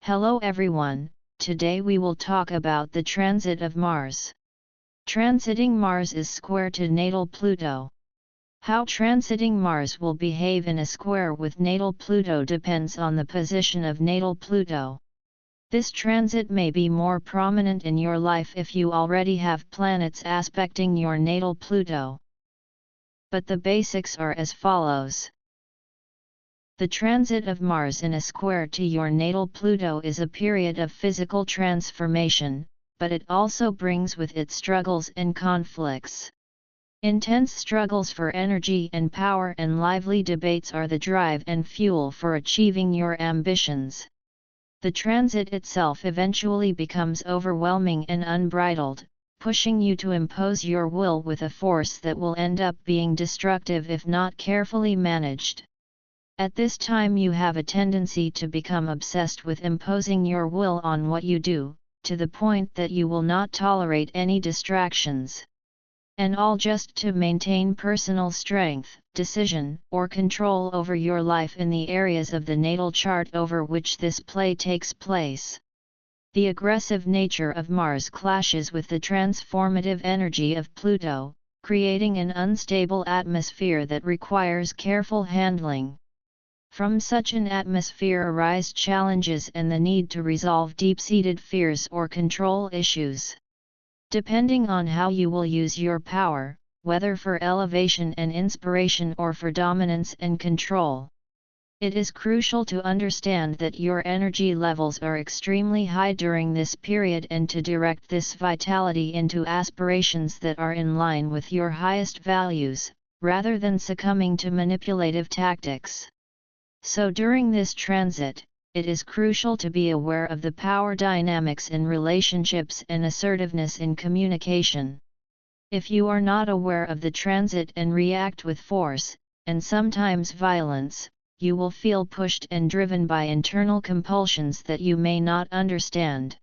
Hello everyone, today we will talk about the transit of Mars. Transiting Mars is square to natal Pluto. How transiting Mars will behave in a square with natal Pluto depends on the position of natal Pluto. This transit may be more prominent in your life if you already have planets aspecting your natal Pluto. But the basics are as follows. The transit of Mars in a square to your natal Pluto is a period of physical transformation, but it also brings with it struggles and conflicts. Intense struggles for energy and power and lively debates are the drive and fuel for achieving your ambitions. The transit itself eventually becomes overwhelming and unbridled, pushing you to impose your will with a force that will end up being destructive if not carefully managed. At this time you have a tendency to become obsessed with imposing your will on what you do, to the point that you will not tolerate any distractions. And all just to maintain personal strength, decision, or control over your life in the areas of the natal chart over which this play takes place. The aggressive nature of Mars clashes with the transformative energy of Pluto, creating an unstable atmosphere that requires careful handling. From such an atmosphere arise challenges and the need to resolve deep-seated fears or control issues. Depending on how you will use your power, whether for elevation and inspiration or for dominance and control. It is crucial to understand that your energy levels are extremely high during this period and to direct this vitality into aspirations that are in line with your highest values, rather than succumbing to manipulative tactics. So during this transit, it is crucial to be aware of the power dynamics in relationships and assertiveness in communication. If you are not aware of the transit and react with force, and sometimes violence, you will feel pushed and driven by internal compulsions that you may not understand.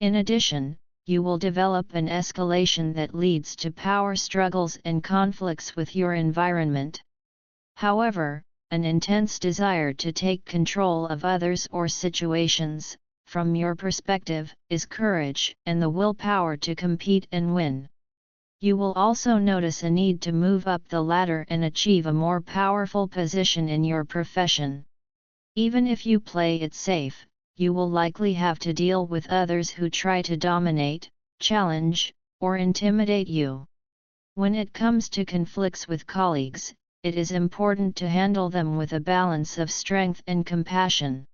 In addition, you will develop an escalation that leads to power struggles and conflicts with your environment. However, an intense desire to take control of others or situations, from your perspective, is courage and the willpower to compete and win. You will also notice a need to move up the ladder and achieve a more powerful position in your profession. Even if you play it safe, you will likely have to deal with others who try to dominate, challenge, or intimidate you. When it comes to conflicts with colleagues, it is important to handle them with a balance of strength and compassion.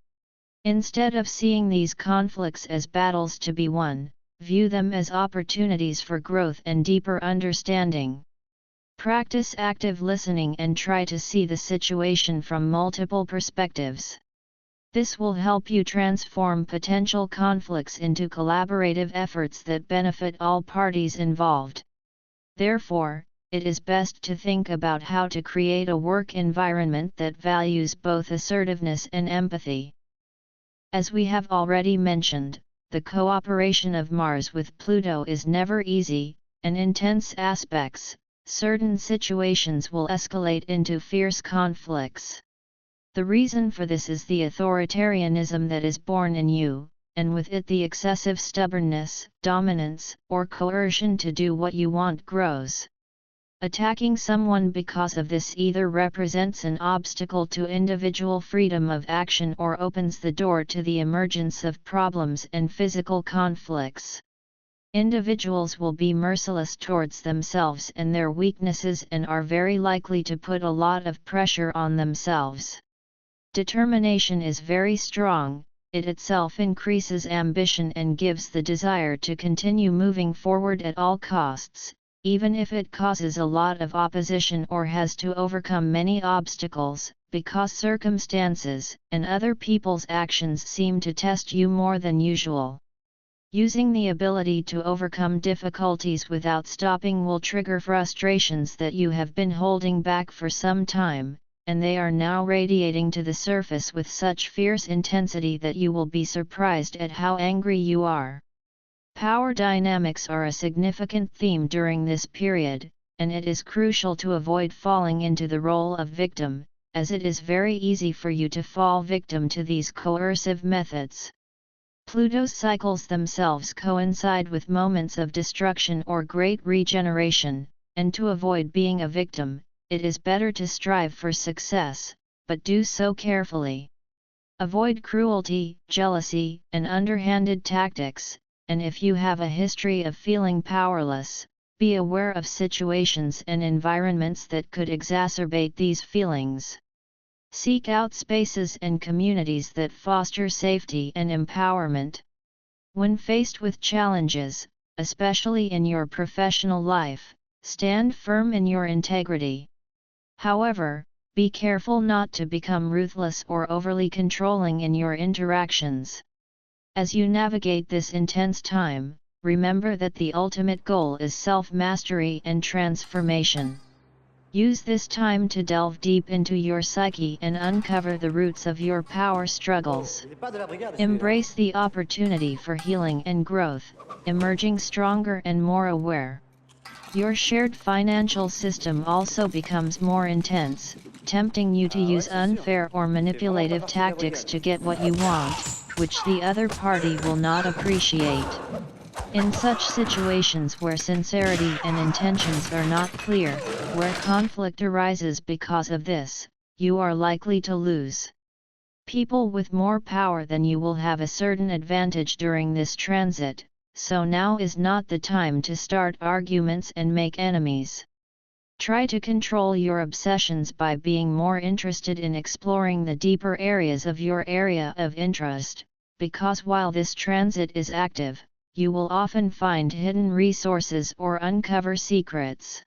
Instead of seeing these conflicts as battles to be won, view them as opportunities for growth and deeper understanding. Practice active listening and try to see the situation from multiple perspectives. This will help you transform potential conflicts into collaborative efforts that benefit all parties involved. Therefore, it is best to think about how to create a work environment that values both assertiveness and empathy. As we have already mentioned, the cooperation of Mars with Pluto is never easy, and in tense aspects, certain situations will escalate into fierce conflicts. The reason for this is the authoritarianism that is born in you, and with it the excessive stubbornness, dominance, or coercion to do what you want grows. Attacking someone because of this either represents an obstacle to individual freedom of action or opens the door to the emergence of problems and physical conflicts. Individuals will be merciless towards themselves and their weaknesses and are very likely to put a lot of pressure on themselves. Determination is very strong, it itself increases ambition and gives the desire to continue moving forward at all costs, even if it causes a lot of opposition or has to overcome many obstacles, because circumstances and other people's actions seem to test you more than usual. Using the ability to overcome difficulties without stopping will trigger frustrations that you have been holding back for some time, and they are now radiating to the surface with such fierce intensity that you will be surprised at how angry you are. Power dynamics are a significant theme during this period, and it is crucial to avoid falling into the role of victim, as it is very easy for you to fall victim to these coercive methods. Pluto's cycles themselves coincide with moments of destruction or great regeneration, and to avoid being a victim, it is better to strive for success, but do so carefully. Avoid cruelty, jealousy, and underhanded tactics, and if you have a history of feeling powerless, be aware of situations and environments that could exacerbate these feelings. Seek out spaces and communities that foster safety and empowerment. When faced with challenges, especially in your professional life, stand firm in your integrity. However, be careful not to become ruthless or overly controlling in your interactions. As you navigate this intense time, remember that the ultimate goal is self-mastery and transformation. Use this time to delve deep into your psyche and uncover the roots of your power struggles. Embrace the opportunity for healing and growth, emerging stronger and more aware. Your shared financial system also becomes more intense, tempting you to use unfair or manipulative tactics to get what you want, which the other party will not appreciate. In such situations where sincerity and intentions are not clear, where conflict arises because of this, you are likely to lose. People with more power than you will have a certain advantage during this transit, so now is not the time to start arguments and make enemies. Try to control your obsessions by being more interested in exploring the deeper areas of your area of interest, because while this transit is active, you will often find hidden resources or uncover secrets.